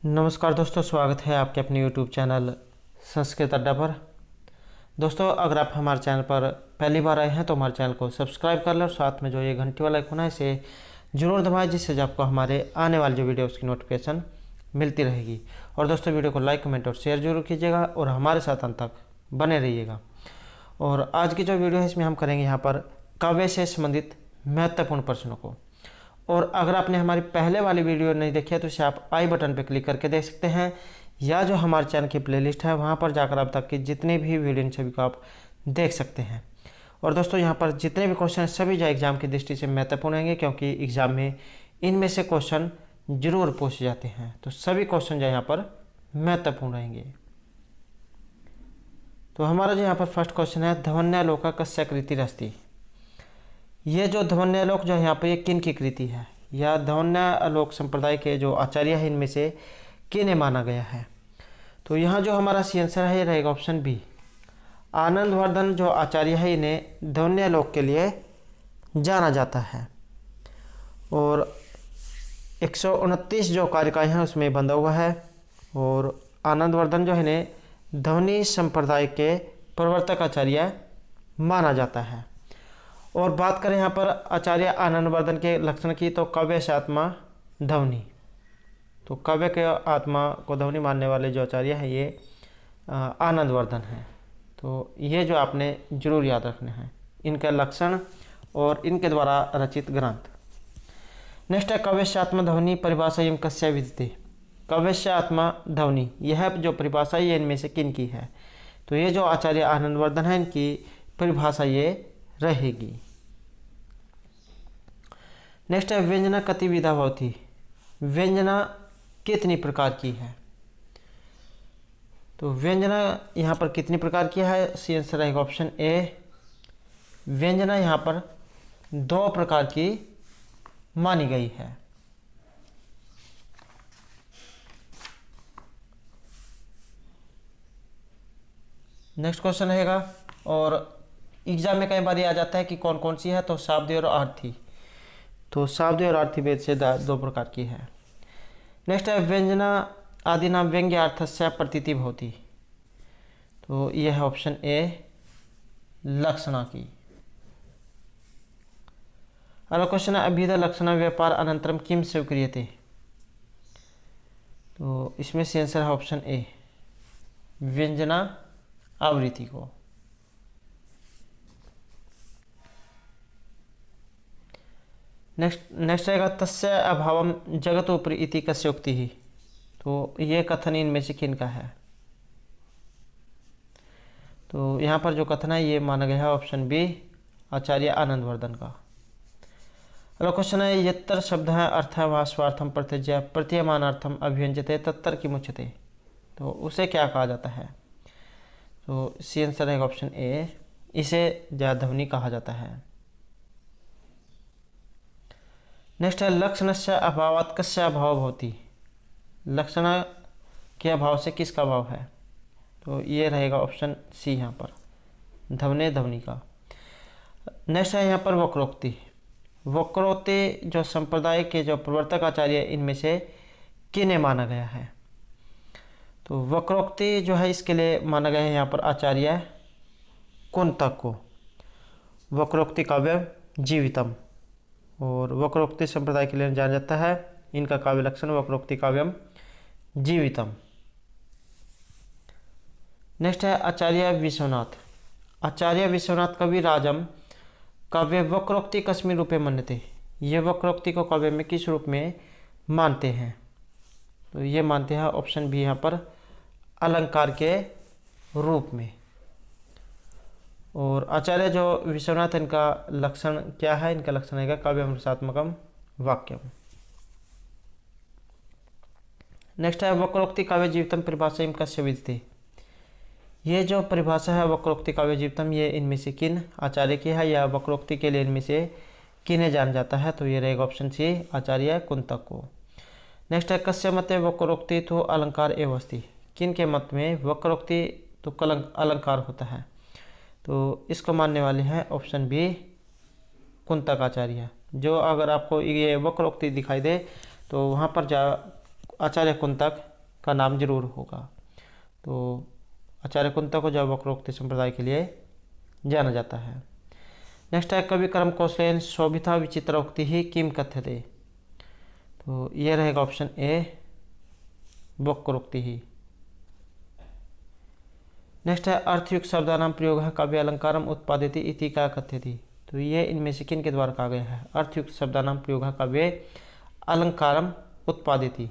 नमस्कार दोस्तों, स्वागत है आपके अपने YouTube चैनल संस्कृत अड्डा पर। दोस्तों, अगर आप हमारे चैनल पर पहली बार आए हैं तो हमारे चैनल को सब्सक्राइब कर लें और साथ में जो ये घंटी वाला आइकन है इसे ज़रूर दबाएं, जिससे आपको हमारे आने वाली जो वीडियो उसकी नोटिफिकेशन मिलती रहेगी। और दोस्तों, वीडियो को लाइक, कमेंट और शेयर जरूर कीजिएगा और हमारे साथ अंत तक बने रहिएगा। और आज की जो वीडियो है इसमें हम करेंगे यहाँ पर काव्य से संबंधित महत्वपूर्ण प्रश्नों को। और अगर आपने हमारी पहले वाली वीडियो नहीं देखी है तो इसे आप आई बटन पर क्लिक करके देख सकते हैं, या जो हमारे चैनल की प्लेलिस्ट है वहाँ पर जाकर अब तक की जितनी भी वीडियो सभी को आप देख सकते हैं। और दोस्तों, यहाँ पर जितने भी क्वेश्चन सभी जो एग्जाम की दृष्टि से महत्वपूर्ण होंगे, क्योंकि एग्जाम में इनमें से क्वेश्चन जरूर पूछे जाते हैं, तो सभी क्वेश्चन जो यहाँ पर महत्वपूर्ण रहेंगे। तो हमारा जो यहाँ पर फर्स्ट क्वेश्चन है, ध्वन्यालोका कस्य कृतिरस्ति। ये जो ध्वन्यालोक जो है यहाँ पर ये किन की कृति है, या ध्वन्यालोक संप्रदाय के जो आचार्य हैं इनमें से किन्हें माना गया है। तो यहाँ जो हमारा सी आंसर है ये रहेगा ऑप्शन बी, आनंदवर्धन जो आचार्य है इन्हें ध्वन्यालोक के लिए जाना जाता है। और 129 जो कारिकाएँ हैं उसमें बंधा हुआ है। और आनंदवर्धन जो है इन्हें ध्वनि संप्रदाय के प्रवर्तक आचार्य माना जाता है। और बात करें यहाँ पर आचार्य आनंदवर्धन के लक्षण की, तो काव्य से आत्मा ध्वनि। तो काव्य के आत्मा को ध्वनि मानने वाले जो आचार्य हैं ये आनंदवर्धन हैं। तो ये जो आपने जरूर याद रखने हैं, इनका लक्षण और इनके द्वारा रचित ग्रंथ। नेक्स्ट है, काव्य से आत्मा ध्वनि परिभाषा एवं कस्य विदिते। काव्य से आत्मा ध्वनि यह जो परिभाषा ये इनमें से किन की है, तो ये जो आचार्य आनंदवर्धन है इनकी परिभाषा ये रहेगी। नेक्स्ट है, व्यंजना कति विधा भवति। व्यंजना कितनी प्रकार की है। तो व्यंजना यहाँ पर कितनी प्रकार की है, सी आंसर रहेगा ऑप्शन ए। व्यंजना यहाँ पर 2 प्रकार की मानी गई है। नेक्स्ट क्वेश्चन रहेगा, और एग्जाम में कई बार ये आ जाता है कि कौन कौन सी है, तो शाब्दी और आर्थी। तो शाब्दी और आर्थी भेद से 2 प्रकार की है। नेक्स्ट है, व्यंजना आदि नाम व्यंग्य अर्थस्य प्रतीति भवति। तो यह है ऑप्शन ए, लक्षणा की। अगला क्वेश्चन है, अभिधा लक्षण व्यापार अनंतरम किम स्वीक्रियते। तो इसमें से आंसर है ऑप्शन ए, व्यंजना आवृत्ति को। नेक्स्ट रहेगा, तस्य अभावम जगतोपरि इति कस्य उक्ति ही। तो ये कथन इनमें से किन का है। तो यहाँ पर जो कथन है ये माना गया है ऑप्शन बी, आचार्य आनंदवर्धन का। अगला क्वेश्चन है, यत्र शब्द है अर्थ वा स्वार्थम प्रत्यज्य प्रतीयमानार्थम अभिव्यंजते तत्तर किमुच्यते। तो उसे क्या कहा जाता है। तो सी आंसर रहेगा ऑप्शन ए, इसे ध्वनि कहा जाता है। नेक्स्ट है, लक्षणस्य अभावात् कस्य अभाव भवति। लक्षण के अभाव से किसका अभाव है। तो ये रहेगा ऑप्शन सी यहाँ पर, ध्वनि का। नेक्स्ट है यहाँ पर वक्रोक्ति। वक्रोक्ति जो संप्रदाय के जो प्रवर्तक आचार्य इनमें से किन्हें माना गया है। तो वक्रोक्ति जो है इसके लिए माना गया है यहाँ पर आचार्य कुंतक को। वक्रोक्ति काव्य जीवितम, और वक्रोक्ति संप्रदाय के लिए जाना जाता है। इनका काव्य लक्षण वक्रोक्ति काव्यम जीवितम। नेक्स्ट है, आचार्य विश्वनाथ। आचार्य विश्वनाथ कविराजम काव्य वक्रोक्ति कस्मिन् रूपे मन्यते। ये वक्रोक्ति को काव्य में किस रूप में मानते हैं। तो ये मानते हैं ऑप्शन बी यहाँ पर, अलंकार के रूप में। और आचार्य जो विश्वनाथ इनका लक्षण क्या है, इनका लक्षण है काव्यम रसात्मकम वाक्यम। नेक्स्ट है, वक्रोक्ति काव्य जीवितम परिभाषा इनका कस्य विदिते। ये जो परिभाषा है वक्रोक्ति काव्य जीवितम ये इनमें से किन आचार्य की है, या वक्रोक्ति के लिए इनमें से किन्हें जाना जाता है। तो ये रहेगा ऑप्शन सी, आचार्य कुंतक को। नेक्स्ट है, कस्य मते वक्रोक्ति तो अलंकार एव अस्ति। किन के मत में वक्रोक्ति तो अलंकार होता है। तो इसको मानने वाले हैं ऑप्शन बी, कुंतक आचार्य। जो अगर आपको ये वक्रोक्ति दिखाई दे तो वहाँ पर आचार्य कुंतक का नाम जरूर होगा। तो आचार्य कुंता को जो वक्रोक्ति संप्रदाय के लिए जाना जाता है। नेक्स्ट है कवि कर्म कौशलेन शोभिता विचित्रोक्ति ही किम कथ्यते। तो ये रहेगा ऑप्शन ए वक्रोक्ति ही। नेक्स्ट है अर्थयुक्त शब्दानाम प्रयोग है काव्य अलंकारम उत्पादित इति का कथ्यति। तो ये इनमें से किन के द्वारा कहा गया है? अर्थयुक्त शब्दानाम प्रयोग है काव्य अलंकारम उत्पादिति।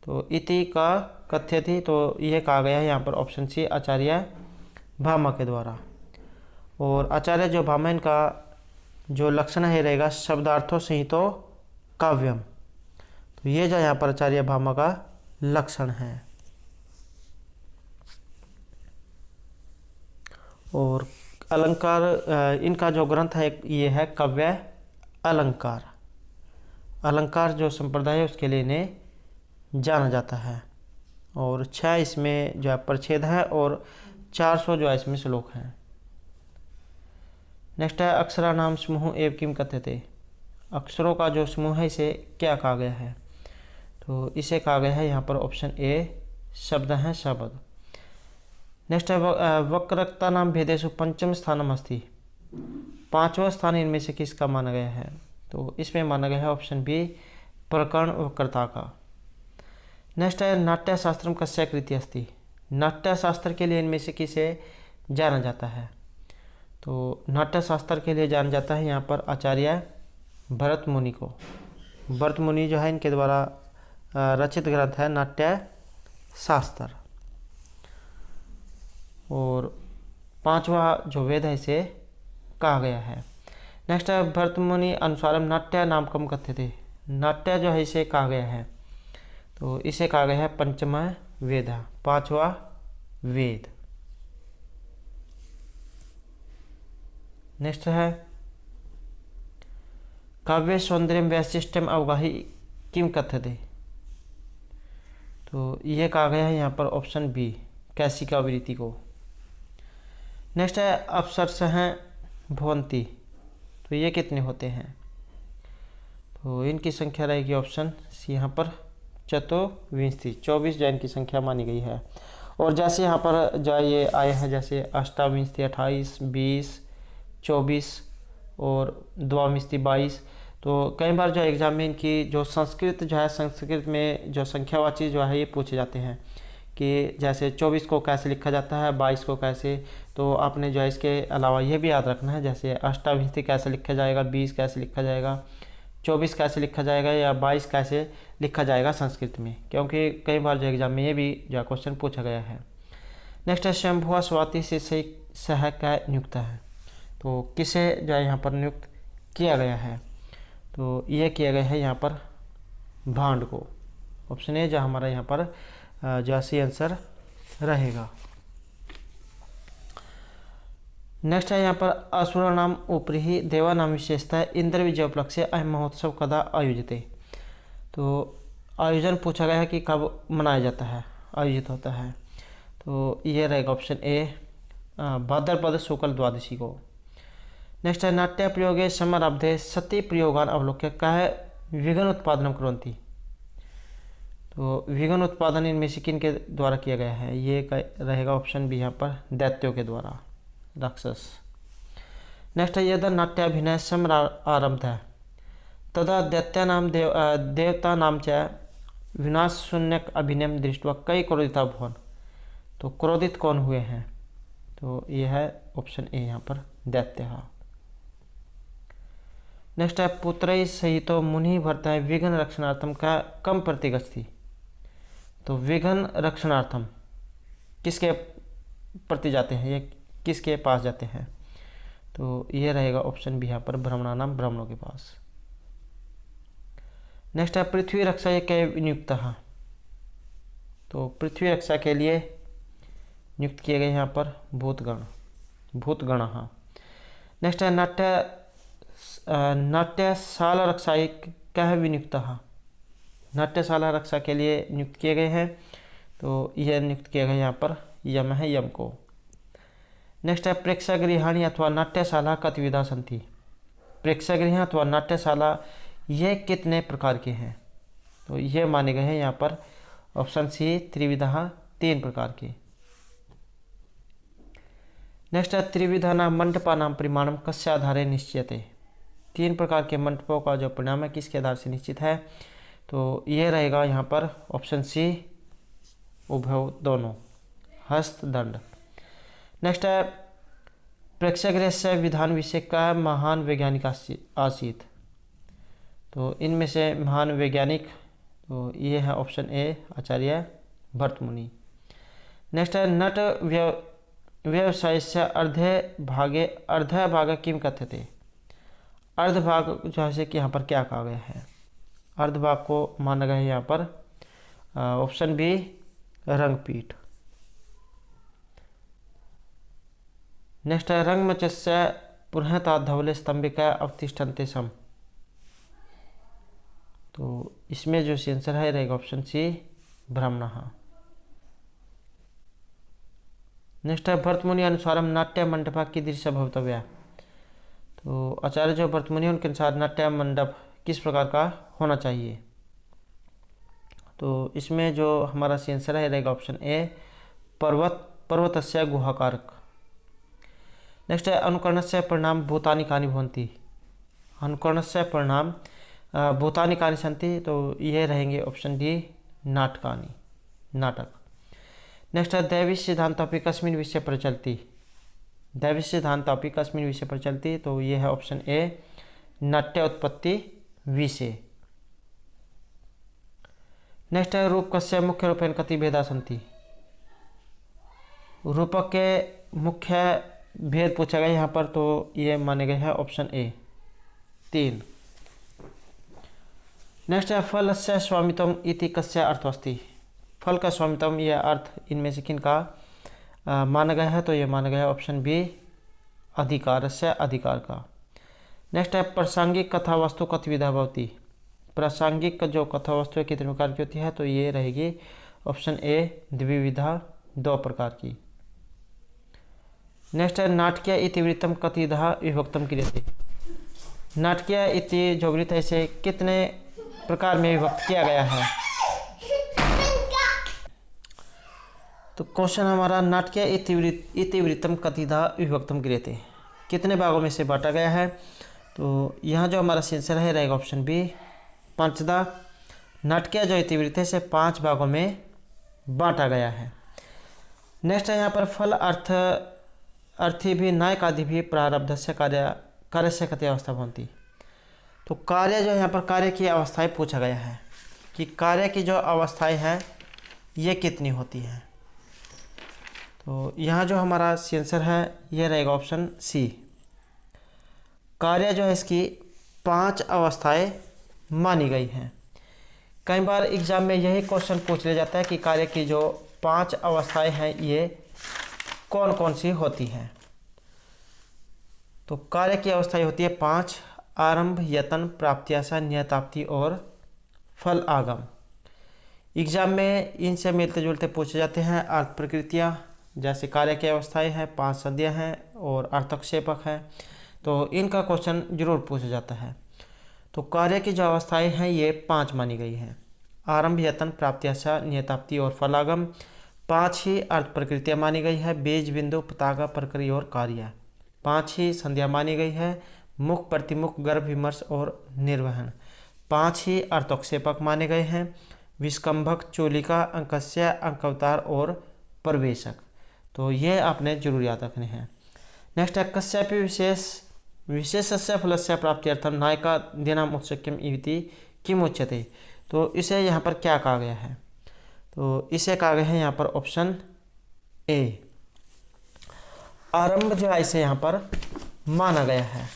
तो इति का कथ्यति, तो यह कहा गया है यहाँ पर ऑप्शन सी आचार्य भामा के द्वारा। और आचार्य जो भामा, इनका जो लक्षण है रहेगा शब्दार्थो संहितो काव्यम। तो ये जो यहाँ पर आचार्य भामा का लक्षण है। और अलंकार, इनका जो ग्रंथ है ये है काव्य अलंकार। अलंकार जो संप्रदाय है उसके लिए इन्हें जाना जाता है। और 6 इसमें जो है परिच्छेद है और 400 जो है इसमें श्लोक हैं। नेक्स्ट है अक्षरानाम समूह एव किम कथ्यते। अक्षरों का जो समूह है इसे क्या कहा गया है? तो इसे कहा गया है यहाँ पर ऑप्शन ए शब्द हैं शब्द। नेक्स्ट है वक्रता नाम भेदेशु पंचम स्थानम अस्ति। 5वां स्थान इनमें से किसका माना गया है? तो इसमें माना गया है ऑप्शन बी प्रकरण वक्रता का। नेक्स्ट है नाट्य शास्त्रम कस्य कृति अस्ति। नाट्य शास्त्र के लिए इनमें से किसे जाना जाता है? तो नाट्य शास्त्र के लिए जाना जाता है यहाँ पर आचार्य भरत मुनि को। भरत मुनि जो है इनके द्वारा रचित ग्रंथ है नाट्य शास्त्र। और 5वां जो वेद है इसे कहा गया है। नेक्स्ट है भरत मुनि अनुसारम नाट्य नामकम कथ्यते। नाट्य जो है इसे कहा गया है, तो इसे कहा गया है पंचम वेद, 5वां वेद। नेक्स्ट है काव्य सौंदर्यम वैशिष्ट्यम अवगाही किम कथ्यते। तो यह कहा गया है यहाँ पर ऑप्शन बी कैसिका वृत्ति को। नेक्स्ट है अप्सरस हैं भवंती। तो ये कितने होते हैं? तो इनकी संख्या रहेगी ऑप्शन सी यहाँ पर चतुर्विंशति, 24 जो इनकी संख्या मानी गई है। और जैसे यहाँ पर जो ये आए हैं जैसे अष्टाविंशति 28, 20, 24 और द्वाविंशति 22। तो कई बार जो एग्जाम में इनकी जो संस्कृत जो है, संस्कृत में जो संख्यावाची जो है ये पूछे जाते हैं कि जैसे 24 को कैसे लिखा जाता है, 22 को कैसे। तो आपने जो है इसके अलावा ये भी याद रखना है जैसे अष्टाविंशति कैसे लिखा जाएगा, 20 कैसे लिखा जाएगा, 24 कैसे लिखा जाएगा या 22 कैसे लिखा जाएगा संस्कृत में, क्योंकि कई बार जो एग्जाम में ये भी जो क्वेश्चन पूछा गया है। नेक्स्ट है शंभुआ स्वाति से सह का नियुक्त है। तो किसे जो है यहाँ पर नियुक्त किया गया है? तो ये किया गया है यहाँ पर भांड को। ऑप्शन ए जो हमारा यहाँ पर जो सी आंसर रहेगा। नेक्स्ट है यहाँ पर असुरा नाम ऊपरी ही देवा नाम विशेषता इंद्र विजय उपलक्ष्य अहम महोत्सव कदा आयोजित। तो आयोजन पूछा गया है कि कब मनाया जाता है, आयोजित होता है। तो ये रहेगा ऑप्शन ए भाद्रपद शुक्ल द्वादशी को। नेक्स्ट है नाट्य प्रयोगे समराब्धे सती प्रयोगान अवलोक्य कह विघन उत्पादनम कुर्वन्ति। तो विघन उत्पादन इनमें से किन के द्वारा किया गया है? ये रहेगा ऑप्शन बी यहाँ पर दैत्यों के द्वारा, राक्षस। नेक्स्ट है यदा नाट्याभिनय समरारब्ध है तदा दैत्या नाम देवता नाम च विनाश शून्य अभिनय दृष्टवा कई क्रोधिता भवन। तो क्रोधित कौन हुए हैं? तो यह है ऑप्शन ए यहाँ पर दैत्य। नेक्स्ट है पुत्र सहितो मुनि भरता है विघ्न रक्षणार्थम का कम प्रतिगछति। तो विघ्न रक्षणार्थम किसके प्रति जाते हैं, ये किसके पास जाते हैं? तो ये रहेगा ऑप्शन बी यहाँ पर ब्राह्मणानाम ब्राह्मणों के पास। नेक्स्ट है पृथ्वी रक्षा ये कै नियुक्त। तो पृथ्वी रक्षा के लिए नियुक्त किए गए यहाँ पर भूतगण। हाँ। नेक्स्ट है नाट्यशाला रक्षा कह विनियुक्त। नाट्यशाला रक्षा के लिए नियुक्त किए गए हैं। तो यह नियुक्त किया गया यहाँ पर यम है, यम को। नेक्स्ट है प्रेक्षागृहाणि अथवा नाट्यशाला कतिविधा सन्ति। प्रेक्षागृह अथवा नाट्यशाला ये कितने प्रकार के हैं? तो ये माने गए हैं यहाँ पर ऑप्शन सी त्रिविधा, 3 प्रकार की। नेक्स्ट है त्रिविधा नाम मंडपा नाम परिमाणम कस्य आधारे निश्चियते। 3 प्रकार के मंडपों का जो परिणाम है किसके आधार से निश्चित है, तो ये रहेगा यहाँ पर ऑप्शन सी उभय दोनों, हस्त दंड। नेक्स्ट है प्रेक्षागृह से विधान विषय का महान वैज्ञानिक आसीत। तो इनमें से महान वैज्ञानिक तो ये है ऑप्शन ए आचार्य भर्तमुनि। नेक्स्ट है नट व्यवसाय से अर्ध भाग किम कथ्यते। अर्धभाग जो है कि यहाँ पर क्या कहा गया है, अर्धभाग को माना गया है यहाँ पर ऑप्शन बी रंगपीठ। नेक्स्ट है रंगमंचस्य पुनः धवले स्तंभिका अवतिष्ठन्ते सम। तो इसमें जो आंसर है रहेगा ऑप्शन सी ब्राह्मणः। नेक्स्ट है भर्तमुनि अनुसारम नाट्य मंडपा कीदृश भवितव्या। तो आचार्य जो भर्तमुनि उनके अनुसार नाट्य मंडप किस प्रकार का होना चाहिए, तो इसमें जो हमारा आंसर है रहेगा ऑप्शन ए पर्वतस्य गुहाकारक। नेक्स्ट है अनुकरणस्य परिणाम भूतानि कानि भवन्ति। अनुकरणस्य परिणाम भूतानि कानि सन्ति, तो ये रहेंगे ऑप्शन डी नाटकानि, नाटक। नेक्स्ट है दैवी सिद्धांतोपि कस्मिन् विषय प्रचलति। दैवी सिद्धांतोपि कस्मिन् विषय प्रचलति, तो ये है ऑप्शन ए नाट्य उत्पत्ति विषय। नेक्स्ट है रूपकस्य मुख्य रूपेण कति भेदा सन्ति। रूपक के मुख्य भेद पूछा गया यहाँ पर, तो ये माने गए हैं ऑप्शन ए 3। नेक्स्ट है फलस्य स्वामित्वम इति कस्य अर्थोऽस्ति। फल का स्वामित्व यह अर्थ इनमें से किन का माना गया है, तो ये माना गया है ऑप्शन बी अधिकारस्य, अधिकार का। नेक्स्ट है प्रासंगिक कथा वस्तु कति विधा भवति। प्रासंगिक जो कथा वस्तु कितने प्रकार की होती है, तो ये रहेगी ऑप्शन ए द्विविधा, 2 प्रकार की। नेक्स्ट है नाटकीय इतिवृत्तम कतिधा विभक्तम क्रियते। नाटकीय इति जो वृत्त है इसे कितने प्रकार में विभक्त किया गया है, तो क्वेश्चन हमारा नाटकीय इतिवृत्तम कतिधा विभक्तम क्रियते कितने भागों में से बांटा गया है, तो यहाँ जो हमारा आंसर है रहेगा ऑप्शन बी 5दा। नाटकीय जो इतिवृत्त है इसे 5 भागों में बांटा गया है। नेक्स्ट है यहाँ पर फल अर्थी भी नायक आदि भी प्रारब्ध से कार्य से कति अवस्था बनती। तो कार्य जो यहाँ पर कार्य की अवस्थाएं पूछा गया है कि कार्य की जो अवस्थाएं हैं ये कितनी होती हैं, तो यहाँ जो हमारा आंसर है ये रहेगा ऑप्शन सी। कार्य जो है इसकी 5 अवस्थाएं मानी गई हैं। कई बार एग्जाम में यही क्वेश्चन पूछ लिया जाता है कि कार्य की जो 5 अवस्थाएं हैं ये कौन कौन सी होती हैं। तो कार्य की अवस्थाएं होती है 5: आरंभ, यतन, प्राप्त्याशा, नियताप्ति और फल आगम। एग्जाम में इनसे मिलते जुलते पूछे जाते हैं अर्थ प्रकृतियाँ, जैसे कार्य की अवस्थाएं हैं, 5 संधियाँ हैं और अर्थक्षेपक हैं, तो इनका क्वेश्चन जरूर पूछा जाता है। तो कार्य की जो अवस्थाएं हैं ये 5 मानी गई हैं: आरंभ, यतन, प्राप्त्याशा, नियताप्ति और फलागम। 5 ही अर्थ प्रकृतियाँ मानी गई है: बीज, बिंदु, पताका, प्रक्रिया और कार्य। 5 ही संध्या मानी गई है: मुख, प्रतिमुख, गर्भ, विमर्श और निर्वहन। 5 ही अर्थक्षेपक माने गए हैं: विस्कंभक, चोलिका, अंकस्य, अंकवतार और प्रवेशक। तो ये आपने जरूर याद रखने हैं। नेक्स्ट है कस्यापि विशेषस्य फलस्य प्राप्त्यर्थम नायका दिनम उत्सुक्यम इति किम उच्यते। तो इसे यहाँ पर क्या कहा गया है, तो इसे कहा गया है यहाँ पर ऑप्शन ए आरंभ जो है इसे यहाँ पर माना गया है।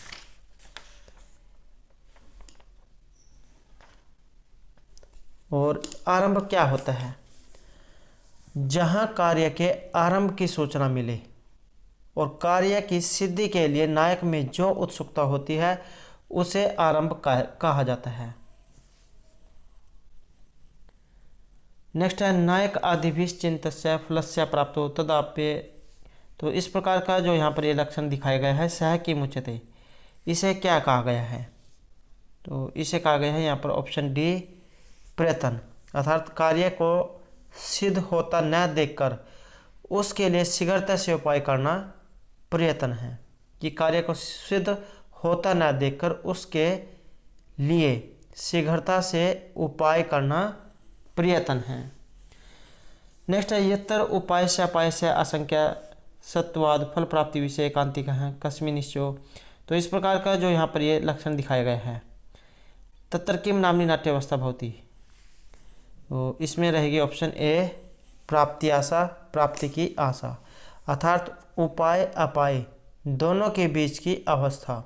और आरंभ क्या होता है, जहां कार्य के आरंभ की सूचना मिले और कार्य की सिद्धि के लिए नायक में जो उत्सुकता होती है उसे आरंभ कहा जाता है। नेक्स्ट है नायक आदिभिः चिंतस्य फलस्य प्राप्तो तदाप्य। तो इस प्रकार का जो यहाँ पर ये लक्षण दिखाया गया है सह किम उच्यते, इसे क्या कहा गया है, तो इसे कहा गया है यहाँ पर ऑप्शन डी प्रयत्न, अर्थात कार्य को सिद्ध होता न देखकर उसके लिए शीघ्रता से उपाय करना प्रयत्न है, कि कार्य को सिद्ध होता न देखकर उसके लिए शीघ्रता से उपाय करना प्रयत्न है। नेक्स्ट है यत्र उपाय से अपाय से आशंका सत्वाद फल प्राप्ति विषय एकांतिक है कस्मी निश्चयो। तो इस प्रकार का जो यहाँ पर ये लक्षण दिखाया गया है। तत्र किम नामनी नाट्यावस्था भवति, तो इसमें रहेगी ऑप्शन ए प्राप्ति आशा, प्राप्ति की आशा, अर्थात उपाय अपाय दोनों के बीच की अवस्था,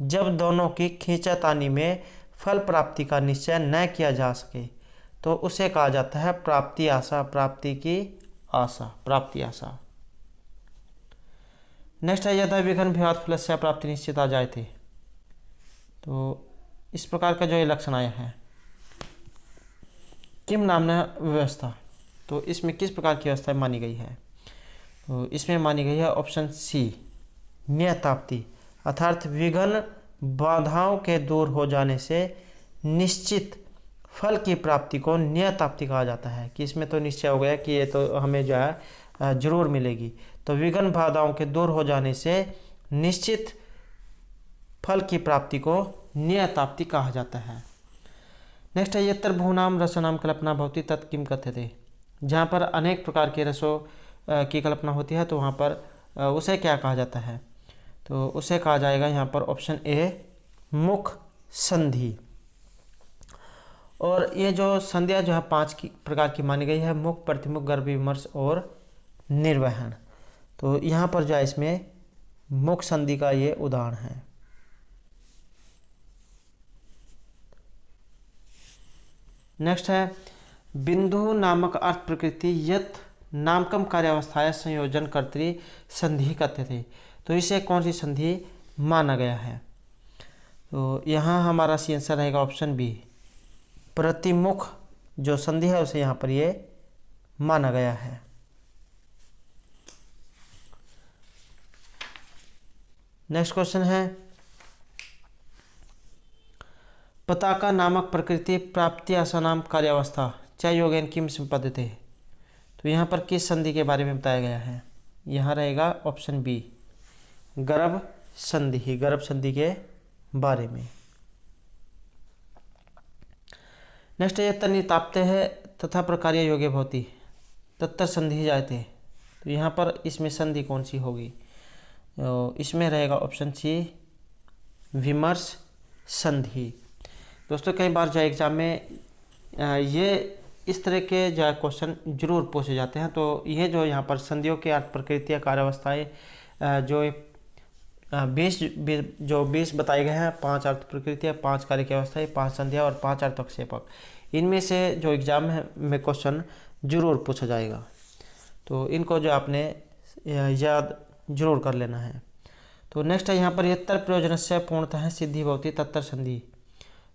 जब दोनों की खींचातानी में फल प्राप्ति का निश्चय न किया जा सके तो उसे कहा जाता है प्राप्ति आशा, प्राप्ति की आशा, प्राप्ति आशा। नेक्स्ट है यदा विघ्न विवाद फलस्य प्राप्ति निश्चित आ जाए थे। तो इस प्रकार का जो ये लक्षण आया है। किम नामना व्यवस्था, तो इसमें किस प्रकार की व्यवस्था मानी गई है, तो इसमें मानी गई है ऑप्शन सी नियताप्ति, अर्थात विघ्न बाधाओं के दूर हो जाने से निश्चित फल की प्राप्ति को नियताप्ति कहा जाता है, कि इसमें तो निश्चय हो गया कि ये तो हमें जो है जरूर मिलेगी। तो विघ्न बाधाओं के दूर हो जाने से निश्चित फल की प्राप्ति को नियताप्ति कहा जाता है। नेक्स्ट है यत्र भूनाम रसनाम कल्पना भवति तत् किम कथ्यते, जहाँ पर अनेक प्रकार के रसों की कल्पना होती है तो वहाँ पर उसे क्या कहा जाता है, तो उसे कहा जाएगा यहाँ पर ऑप्शन ए मुख संधि। और ये जो संध्या जो है 5 प्रकार की मानी गई है, मुख, प्रतिमुख, गर्भ विमर्श और निर्वहन। तो यहाँ पर जो है इसमें मुख संधि का ये उदाहरण है। नेक्स्ट है बिंदु नामक अर्थ प्रकृति यत नामकम कार्यावस्थाएं संयोजन कर्तरी संधि कथ्यते। तो इसे कौन सी संधि माना गया है, तो यहाँ हमारा सी आंसर रहेगा ऑप्शन बी प्रतिमुख जो संधि है उसे यहाँ पर ये माना गया है। नेक्स्ट क्वेश्चन है पताका नामक प्रकृति प्राप्ति आशा नाम कार्यावस्था च योगेन किम संपद्यते। तो यहाँ पर किस संधि के बारे में बताया गया है, यहाँ रहेगा ऑप्शन बी गर्भ संधि, गर्भ संधि के बारे में। नेक्स्ट है यत्र निताप्ते है तथा प्रकार्य योग्य भवति तत्र संधि जायते। तो यहाँ पर इसमें संधि कौन सी होगी, तो इसमें रहेगा ऑप्शन सी विमर्श संधि। दोस्तों कई बार जो एग्जाम में ये इस तरह के जो क्वेश्चन जरूर पूछे जाते हैं। तो ये जो यहाँ पर संधियों के अर्थ प्रकृतियाँ कार्यावस्थाएं जो 20 बताए गए हैं, 5 अर्थ प्रकृतियाँ, 5 कार्य की अवस्थाएं, 5 संध्या और 5 अर्थक्षेपक, इनमें से जो एग्जाम में क्वेश्चन जरूर पूछा जाएगा। तो इनको जो आपने याद जरूर कर लेना है। तो नेक्स्ट है यहाँ पर यत्र प्रयोजनस्य पूर्णतः सिद्धि भवति तत्र संधि।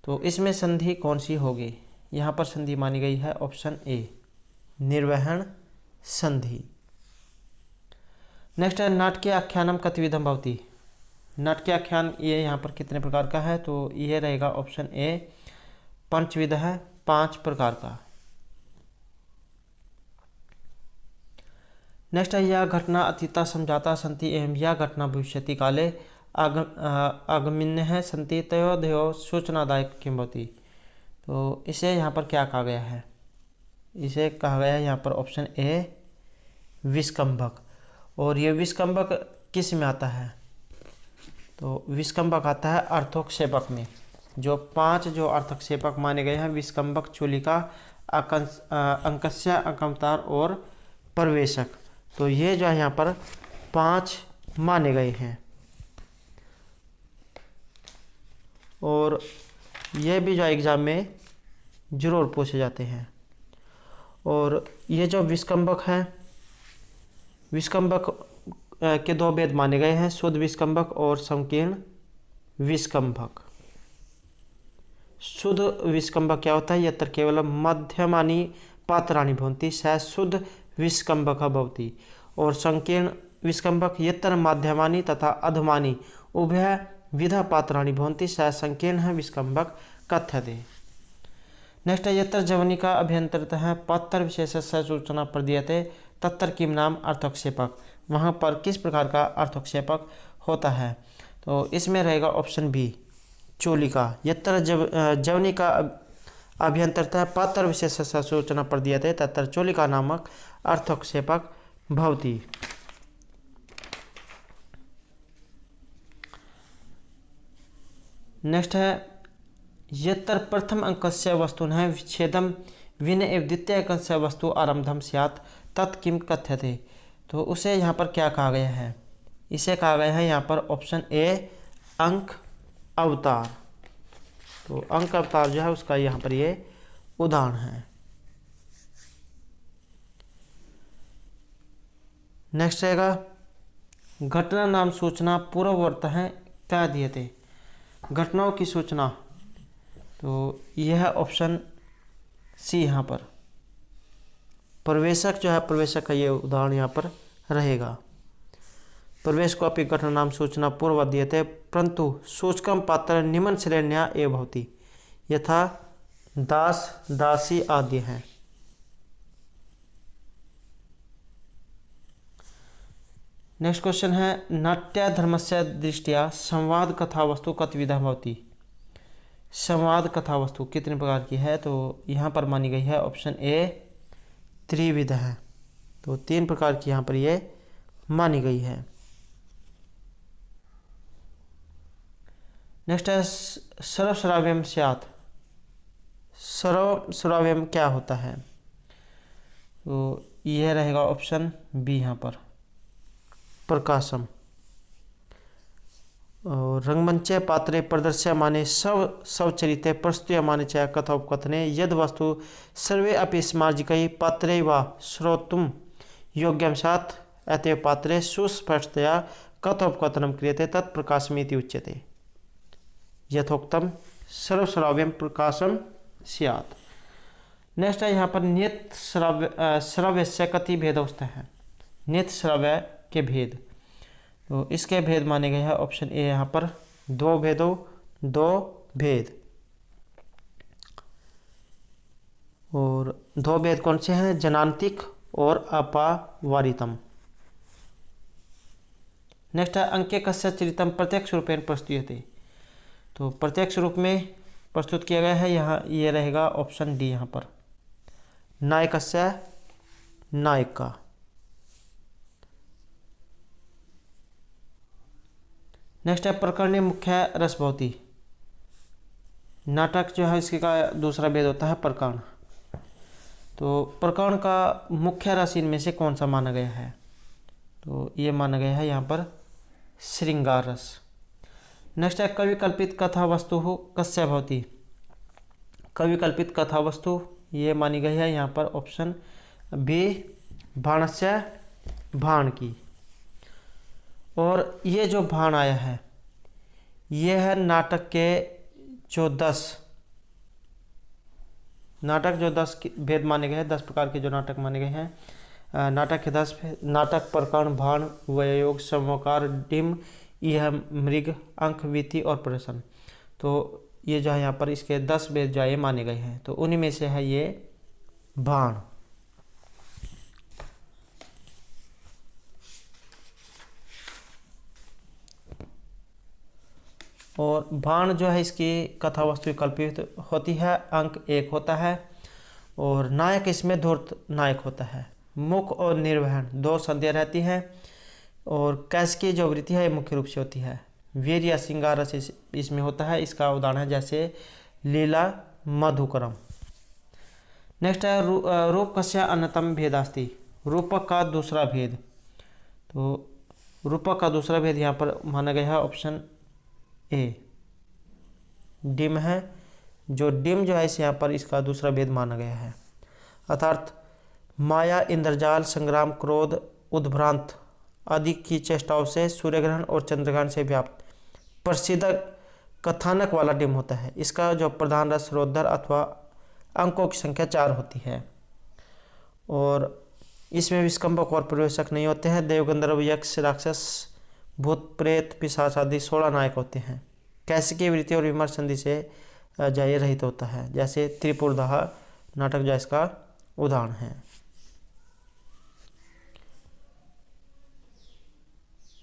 तो इसमें संधि कौन सी होगी, यहाँ पर संधि मानी गई है ऑप्शन ए निर्वहन संधि। नेक्स्ट है नाटकीय आख्यानम कतिविधम भवति। नाटकीय आख्यान ये यहाँ पर कितने प्रकार का है, तो ये रहेगा ऑप्शन ए पंचविध है, 5 प्रकार का। नेक्स्ट है यह घटना अतीता समझाता संति एवं यह घटना भविष्यति काले आगमिन्य है संति तयोदयो सूचनादायक किम भवति। तो इसे यहाँ पर क्या कहा गया है, इसे कहा गया है यहाँ पर ऑप्शन ए विस्कंभक। और ये विस्कंभक किस में आता है, तो विस्कंभक आता है अर्थोक्षेपक में। जो 5 जो अर्थक्षेपक माने गए हैं विस्कंभक, चूलिका, अंकस्य, अंकमतार और प्रवेशक, तो ये जो है यहाँ पर 5 माने गए हैं। और ये भी जो एग्ज़ाम में जरूर पूछे जाते हैं। और ये जो विस्कंभक हैं, विस्कंभक के 2 भेद माने गए हैं, शुद्ध विस्कंभक और संकीर्ण विस्कंभक। शुद्ध विस्कंभक क्या होता है, यत्र केवल मध्यमानी पात्राणि भवन्ति सः शुद्ध विस्कंभक भवति। और संकीर्ण विस्कंभक यत्र माध्यमानी तथा अधमानी उभय विधा पात्राणि भवन्ति सः संकीर्ण विस्कंभक कथ्यते। नेक्स्ट है यत्र जवनी का अभ्यंतरत है पात्र विशेष सूचना प्रदीयते तत्र किम नाम अर्थक्षेपक। वहाँ पर किस प्रकार का अर्थक्षेपक होता है, तो इसमें रहेगा ऑप्शन बी चोलिका। यत्र जवनी का अभ्यंतरत है पात्र विशेष सूचना प्रदीयते तत्र चोलिका नामक अर्थक्षेपक भवति। नेक्स्ट है यत्र प्रथम अंकस्य वस्तुनः विच्छेदम विनय एवं द्वितीय अंकस्य वस्तु आरंभम स्यात् तत् किम कथ्यते। तो उसे यहाँ पर क्या कहा गया है, इसे कहा गया है यहाँ पर ऑप्शन ए अंक अवतार। तो अंक अवतार जो है उसका यहाँ पर ये उदाहरण है। नेक्स्ट रहेगा घटना नाम सूचना पूर्ववर्त है क्या दिए थे। घटनाओं की सूचना, तो यह ऑप्शन सी यहाँ पर प्रवेशक जो है, प्रवेशक का ये उदाहरण यहाँ पर रहेगा। प्रवेश को अपनी घटना नाम सूचना पूर्व दीयते परंतु सूचकम पात्र निम्न श्रेण्या एव भवति यथा दास दासी आदि हैं। नेक्स्ट क्वेश्चन है नाट्यधर्मस्य दृष्टिया संवाद कथा वस्तु कतविधा भवति। संवाद कथा वस्तु कितने प्रकार की है, तो यहाँ पर मानी गई है ऑप्शन ए त्रिविध है। तो 3 प्रकार की यहाँ पर ये मानी गई है। नेक्स्ट है सर्वश्राव्यम स्यात्। सर्वश्राव्यम क्या होता है, तो यह रहेगा ऑप्शन बी यहाँ पर प्रकाशम। और रंगमंचे पात्रे प्रदर्श्य माने सब चरिते प्रस्तुय माने च कथोपकथने यद वस्तु सर्वे अपि स्मार्जिकै पात्रे वा श्रोतुम योग्यम साथ अतएव पात्रे सुस्पष्टतया कथोपकथनम क्रियते तत्प्रकाशमिति उच्यते यथोक्तम सर्वश्राव्यम प्रकाशम स्यात्। नेक्स्ट है यहाँ पर नित्य श्रव्य से कति भेदौस्त है। नित्य श्रव्य के भेद, तो इसके भेद माने गए हैं ऑप्शन ए यहाँ पर 2 भेद। और 2 भेद कौन से हैं, जनांतिक और अपावारितम। नेक्स्ट है अंके कस्य चरितम प्रत्यक्ष रूपेण प्रस्तुयते। तो प्रत्यक्ष रूप में प्रस्तुत किया गया है, यहाँ ये रहेगा ऑप्शन डी यहाँ पर नायकस्य नायक का। नेक्स्ट है प्रकरणी मुख्य रसभवती। नाटक जो है इसके का दूसरा भेद होता है प्रकरण। तो प्रकरण का मुख्य रस इनमें से कौन सा माना गया है, तो ये माना गया है यहाँ पर श्रृंगार रस। नेक्स्ट है कवि कल्पित कथा वस्तु कस्य भवति। कवि कल्पित कथा वस्तु ये मानी गई है यहाँ पर ऑप्शन बी भाणस्य भाण की। और ये जो भाण आया है ये है नाटक के जो 10 भेद माने गए हैं, 10 प्रकार के जो नाटक माने गए हैं। नाटक के 10 नाटक प्रकरण भाण वयोग समोकार डिम यह मृग अंक वीति और प्रश्न। तो ये जो है यहाँ पर इसके 10 भेद जो है माने गए हैं, तो उन्हीं में से है ये भाण। और भाण जो है इसकी कथा वस्तु कल्पित होती है, अंक 1 होता है और नायक इसमें धूर्त नायक होता है। मुख और निर्वहन 2 संध्या रहती है और कैसकी जो वृत्ति है मुख्य रूप से होती है। वीर या श्रृंगार रस इसमें होता है, इसका उदाहरण है जैसे लीला मधुकरम। नेक्स्ट है रूप कस्य अन्यतम भेदास्ति। रूपक का दूसरा भेद, तो रूपक का दूसरा भेद यहाँ पर माना गया है ऑप्शन ए डिम है। जो डिम जो है इस यहाँ पर इसका दूसरा भेद माना गया है, अर्थात माया इंद्रजाल संग्राम क्रोध उद्भ्रांत आदि की चेष्टाओं से सूर्यग्रहण और चंद्रग्रहण से व्याप्त प्रसिद्ध कथानक वाला डिम होता है। इसका जो प्रधान रस रौद्र अथवा अंकों की संख्या 4 होती है और इसमें विस्कंभक और प्रवेशक नहीं होते हैं। देवगंधर्व यक्ष राक्षस भूत प्रेत पिशाच आदि 16 नायक होते हैं। कैसिकी वृत्ति और विमर्श संधि से जय रहित होता है, जैसे त्रिपुरदह नाटक जो इसका उदाहरण है।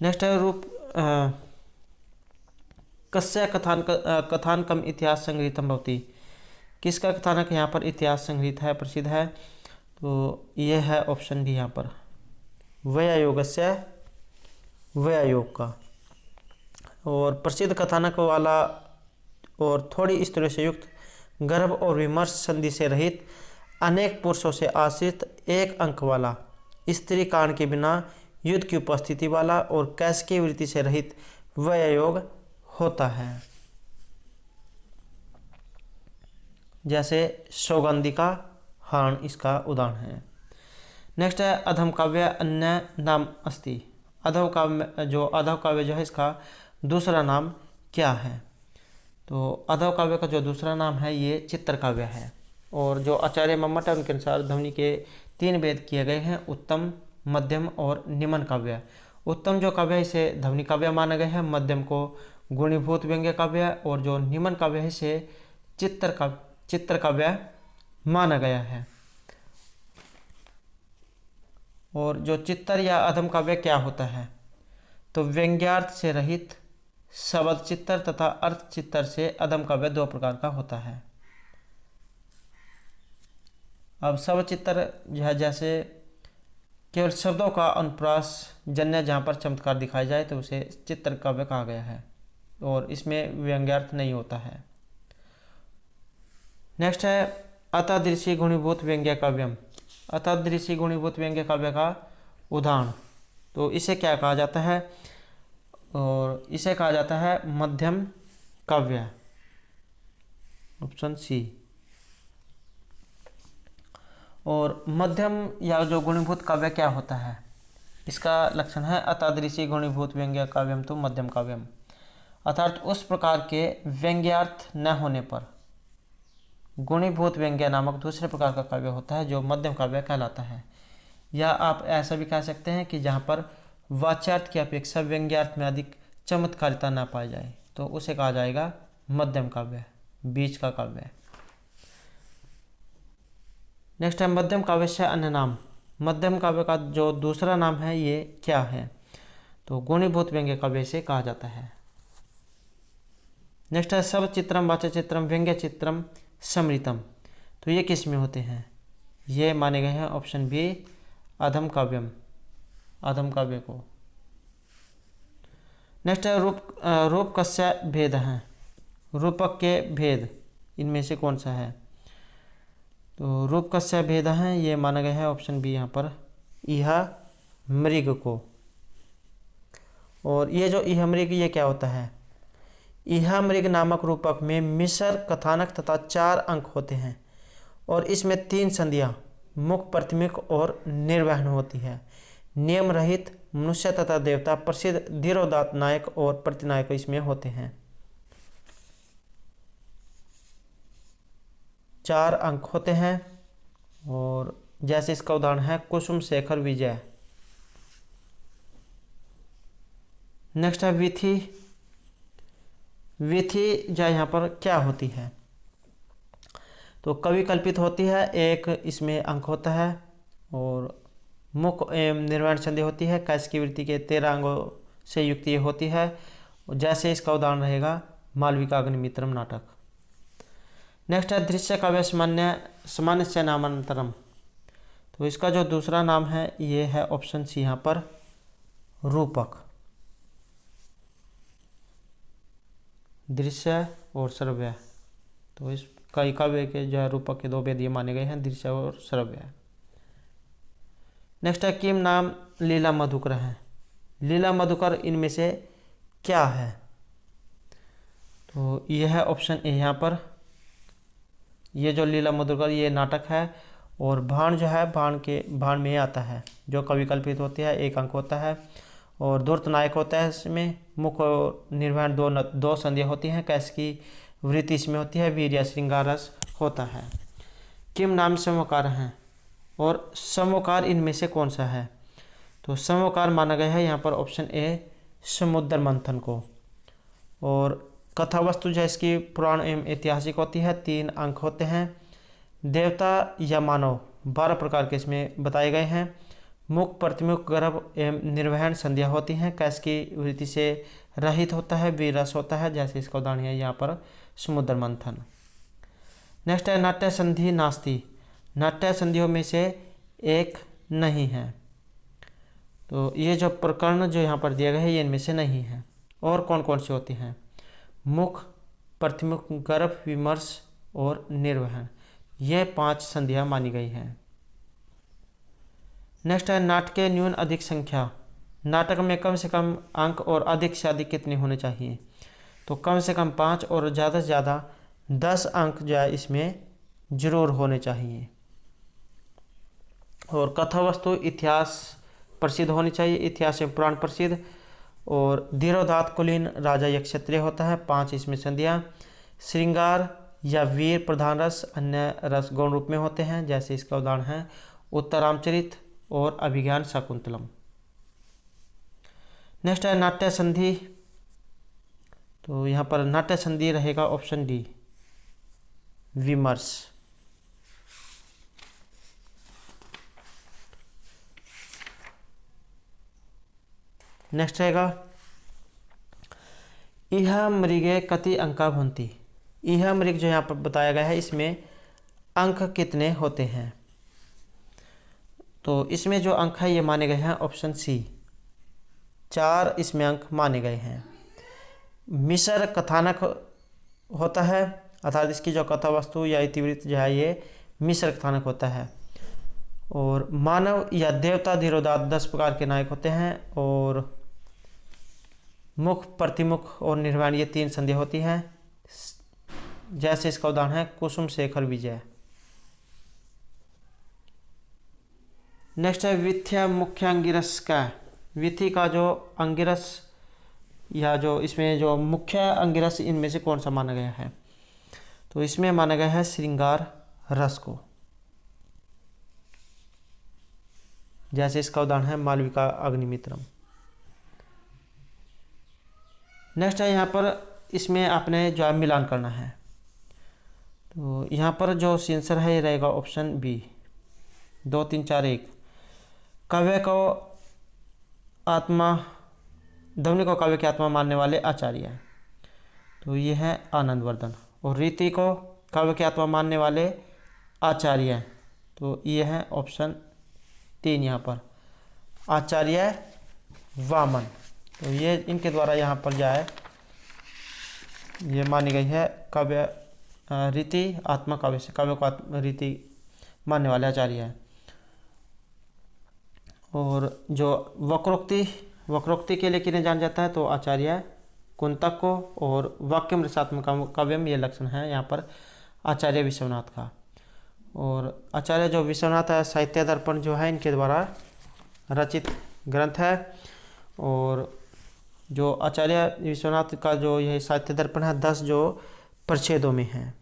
नेक्स्ट है रूप कस्य कथानकम इतिहास संग्रहीतम भवति। किसका कथानक यहाँ पर इतिहास संग्रहित है, प्रसिद्ध है? तो ये है ऑप्शन डी यहाँ पर व्यायोगस्य, व्यायोग का। और प्रसिद्ध कथानक वाला और थोड़ी स्त्रियों से युक्त, गर्भ और विमर्श संधि से रहित, अनेक पुरुषों से आश्रित, एक अंक वाला, स्त्री कांड के बिना युद्ध की उपस्थिति वाला और कैसिकी वृत्ति से रहित व्यायोग होता है, जैसे सौगंधिका हरण इसका उदाहरण है। नेक्स्ट है अधम काव्य अन्य नाम अस्ति। अधम काव्य जो है इसका दूसरा नाम क्या है? तो अधम काव्य का जो दूसरा नाम है ये चित्र काव्य है। और जो आचार्य मम्मट है उनके अनुसार ध्वनि के 3 भेद किए गए हैं, उत्तम, मध्यम और निम्न काव्य। उत्तम जो काव्य है इसे ध्वनि काव्य माना गया है, मध्यम को गुणीभूत व्यंग्य काव्य और जो निम्न काव्य है इसे चित्र काव्य माना गया है। और जो चित्र या अधम काव्य क्या होता है? तो व्यंग्यार्थ से रहित, शब्द चित्र तथा अर्थ चित्र से अधम काव्य 2 प्रकार का होता है। अब शब्द चित्र जो है जैसे केवल शब्दों का अनुप्रास जन्य जहाँ पर चमत्कार दिखाया जाए तो उसे चित्र काव्य कहा गया है और इसमें व्यंग्यार्थ नहीं होता है। नेक्स्ट है अतादृशी गुणीभूत व्यंग्य काव्यम। अतादृशी गुणीभूत व्यंग्य काव्य का उदाहरण, तो इसे क्या कहा जाता है? और इसे कहा जाता है मध्यम काव्य, ऑप्शन सी। और मध्यम या जो गुणीभूत काव्य क्या होता है? इसका लक्षण है अतादृशी गुणीभूत व्यंग्य काव्यम तो मध्यम काव्यम, अर्थात उस प्रकार के व्यंग्यार्थ न होने पर गुणीभूत व्यंग्य नामक दूसरे प्रकार का काव्य होता है जो मध्यम काव्य कहलाता है। या आप ऐसा भी कह सकते हैं कि जहाँ पर वाच्यार्थ की अपेक्षा व्यंग्यार्थ में अधिक चमत्कारिता न पाई जाए तो उसे कहा जाएगा मध्यम काव्य, बीच का काव्य। नेक्स्ट है मध्यम काव्य से अन्य नाम। मध्यम काव्य का जो दूसरा नाम है ये क्या है? तो गुणीभूत व्यंग्य काव्य से कहा जाता है। नेक्स्ट है शब्द चित्रम, वाच्य चित्रम, व्यंग्य चित्रम, समृतम। तो ये किस में होते हैं? ये माने गए हैं ऑप्शन बी अधम काव्यम, अधम काव्य को। नेक्स्ट है रूप कस्य भेद हैं। रूपक के भेद इनमें से कौन सा है? तो रूप कस्य भेद हैं ये माना गया है ऑप्शन बी यहाँ पर इह मृग को। और ये जो इह मृग ये क्या होता है? इह मृग नामक रूपक में मिश्र, कथानक तथा 4 अंक होते हैं और इसमें 3 संधियाँ मुख, प्राथमिक और निर्वहन होती है। नियम रहित मनुष्य तथा देवता, प्रसिद्ध धीरोदात्त नायक और प्रतिनायक इसमें होते हैं। 4 अंक होते हैं और जैसे इसका उदाहरण है कुसुम शेखर विजय। नेक्स्ट है विथि। विथि जो यहाँ पर क्या होती है? तो कवि कल्पित होती है, एक इसमें अंक होता है और मुख एवं निर्वाण संधि होती है, कैसिकी वृत्ति के 13 अंगों से युक्त ये होती है। जैसे इसका उदाहरण रहेगा मालविका अग्निमित्रम नाटक। नेक्स्ट है दृश्य काव्य सामान्य से नामांतरम। तो इसका जो दूसरा नाम है ये है ऑप्शन सी यहाँ पर रूपक। दृश्य और श्रव्य, तो इस कई काव्य के जो है रूपक के 2 भेद ये माने गए हैं, दृश्य और श्रव्य। नेक्स्ट है किम नाम लीला मधुकर है। लीला मधुकर इनमें से क्या है? तो यह है ऑप्शन ए यहाँ पर। ये जो लीला मधुकर ये नाटक है और भाण जो है भाण में आता है जो कवि कल्पित होती है, 1 अंक होता है और धूर्त नायक होता है। इसमें मुख और निर्वहन 2 संधियाँ होती हैं, कैसिकी वृत्ति इसमें होती है, वीर्य श्रृंगार रस होता है। किम नाम समोकार हैं और समोकार इनमें से कौन सा है? तो समोकार माना गया है यहाँ पर ऑप्शन ए समुद्र मंथन को। और कथा वस्तु जो इसकी पुराण एवं ऐतिहासिक होती है, 3 अंक होते हैं। देवता या मानव 12 प्रकार के इसमें बताए गए हैं। मुख, प्रतिमुख, गर्भ एवं निर्वहन संध्या होती हैं। कैश की वृत्ति से रहित होता है, वीरस होता है, जैसे इसका उदाहरण है यहाँ पर समुद्र मंथन। नेक्स्ट है नाट्य संधि नास्ति। नाट्य संधियों में से एक नहीं है। तो ये जो प्रकरण जो यहाँ पर दिए गए हैं ये इनमें से नहीं है। और कौन कौन सी होती हैं? मुख, प्रतिमुख, गर्भ, विमर्श और निर्वहन, ये 5 संधियाँ मानी गई हैं। नेक्स्ट है नाटक न्यून अधिक संख्या। नाटक में कम से कम अंक और अधिक से अधिक कितने होने चाहिए? तो कम से कम 5 और ज़्यादा से ज़्यादा 10 अंक जो है इसमें जरूर होने चाहिए। और कथा वस्तु इतिहास प्रसिद्ध होनी चाहिए, इतिहास में पुराण प्रसिद्ध। और धीरोदात्त कुलीन राजा या क्षत्रिय होता है, 5 इसमें संधियाँ। श्रृंगार या वीर प्रधान रस, अन्य रस गौण रूप में होते हैं, जैसे इसका उदाहरण है उत्तरामचरित और अभिज्ञान शाकुंतलम। नेक्स्ट है नाट्य संधि। तो यहाँ पर नाट्य संधि रहेगा ऑप्शन डी, विमर्श। नेक्स्ट रहेगा इह मृगे कति अंका भवन्ति। इह मृग जो यहाँ पर बताया गया है इसमें अंक कितने होते हैं? तो इसमें जो अंक है ये माने गए हैं ऑप्शन सी, 4 इसमें अंक माने गए हैं। मिश्र कथानक होता है, अर्थात इसकी जो कथा वस्तु या इतिवृत्त जो है ये मिश्र कथानक होता है। और मानव या देवता धीरोदात्त 10 प्रकार के नायक होते हैं। और मुख, प्रतिमुख और निर्वाण ये 3 संध्या होती हैं, जैसे इसका उदाहरण है कुसुम शेखर विजय। नेक्स्ट है विथ्या मुख्य अंगिरस का। विथि का जो अंगिरस या जो इसमें जो मुख्य अंगिरस इनमें से कौन सा माना गया है? तो इसमें माना गया है श्रृंगार रस को, जैसे इसका उदाहरण है मालविका अग्निमित्रम। नेक्स्ट है यहाँ पर इसमें आपने जो है मिलान करना है। तो यहाँ पर जो आंसर है ये रहेगा ऑप्शन बी, 2 3 4 1। काव्य को आत्मा, ध्वनि को काव्य की आत्मा मानने वाले आचार्य हैं, तो ये है आनंदवर्धन। और रीति को काव्य की आत्मा मानने वाले आचार्य हैं, तो ये है ऑप्शन 3 यहाँ पर आचार्य वामन। तो ये इनके द्वारा यहाँ पर जो है ये मानी गई है काव्य रीति आत्मा काव्य से, काव्य को रीति मानने वाले आचार्य हैं। और जो वक्रोक्ति के लिए किन्हें जाना जाता है? तो आचार्य कुंतक को। और वाक्यम रसात्मक काव्यम ये लक्षण है यहाँ पर आचार्य विश्वनाथ का। और आचार्य जो विश्वनाथ है साहित्य दर्पण जो है इनके द्वारा रचित ग्रंथ है। और जो आचार्य विश्वनाथ का जो यह साहित्य दर्पण है 10 जो परिच्छेदों में है।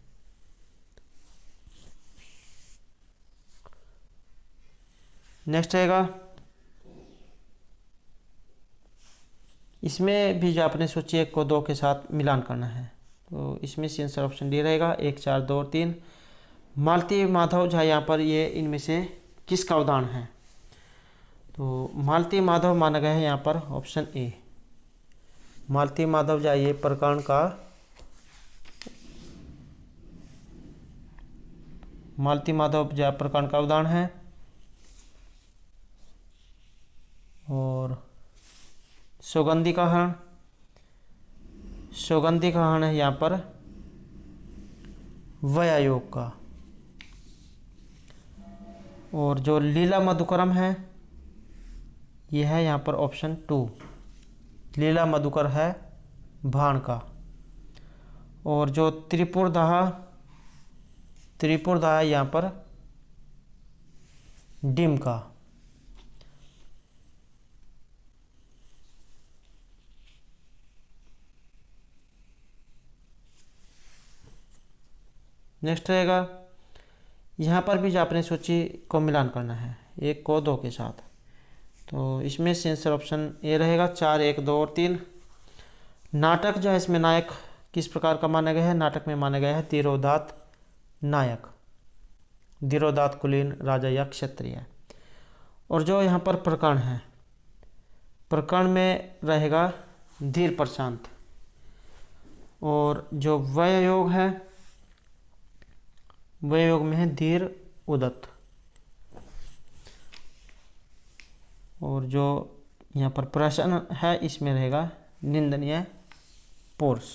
नेक्स्ट रहेगा इसमें भी जो आपने सूची 1 को 2 के साथ मिलान करना है। तो इसमें से आंसर ऑप्शन डी रहेगा 1 4 2 और 3। मालती माधव जो है यहाँ पर ये इनमें से किसका उदाहरण है? तो मालती माधव माना गया है यहाँ पर ऑप्शन ए। मालती माधव जो है ये प्रकरण का, मालती माधव जो प्रकरण का उदाहरण है। और सौगंधी का हरण, सौगंधी का हरण है यहाँ पर वयायोग का। और जो लीला मधुकरम है यह है यहाँ पर ऑप्शन 2, लीला मधुकर है भाण का। और जो त्रिपुरदाह यहाँ पर डिम का। नेक्स्ट रहेगा यहाँ पर भी जो आपने सूची को मिलान करना है 1 को 2 के साथ। तो इसमें से आंसर ऑप्शन ए रहेगा 4 1 2 और 3। नाटक जो है इसमें नायक किस प्रकार का माना गया है? नाटक में माना गया है धीरोदात्त नायक, धीरोदात्त कुलीन राजा या क्षत्रिय। और जो यहाँ पर प्रकरण है, प्रकरण में रहेगा धीर प्रशांत। और जो वययोग है, वययोग में है धीर उदत्त। और जो यहाँ पर प्रश्न है, इसमें रहेगा निंदनीय पुरुष।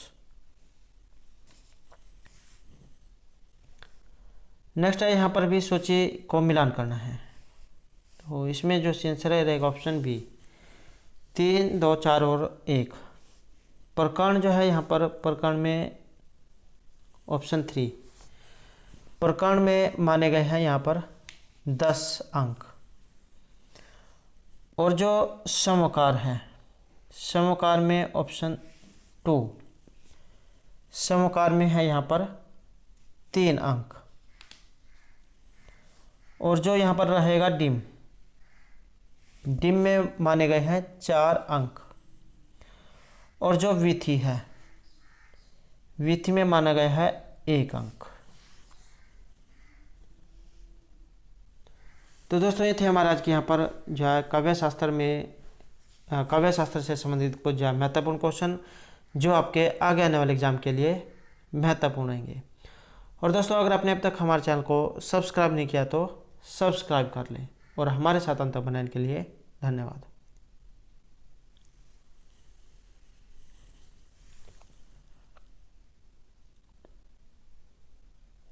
नेक्स्ट है यहाँ पर भी सूची को मिलान करना है। तो इसमें जो आंसर रहेगा ऑप्शन बी, 3, 2, 4 और 1। प्रकरण जो है यहाँ पर, प्रकरण में ऑप्शन 3, प्रकरण में माने गए हैं यहाँ पर 10 अंक। और जो समकार है, समकार में ऑप्शन 2, समकार में है यहाँ पर 3 अंक। और जो यहाँ पर रहेगा डिम, डिम में माने गए हैं 4 अंक। और जो विथि है, विथि में माना गया है 1 अंक। तो दोस्तों ये थे हमारे आज के यहाँ पर जो है काव्य शास्त्र में, काव्य शास्त्र से संबंधित कुछ जो है महत्वपूर्ण क्वेश्चन जो आपके आगे आने वाले एग्जाम के लिए महत्वपूर्ण रहेंगे। और दोस्तों अगर आपने अब तक हमारे चैनल को सब्सक्राइब नहीं किया तो सब्सक्राइब कर लें। और हमारे साथ अंत बनाने के लिए धन्यवाद।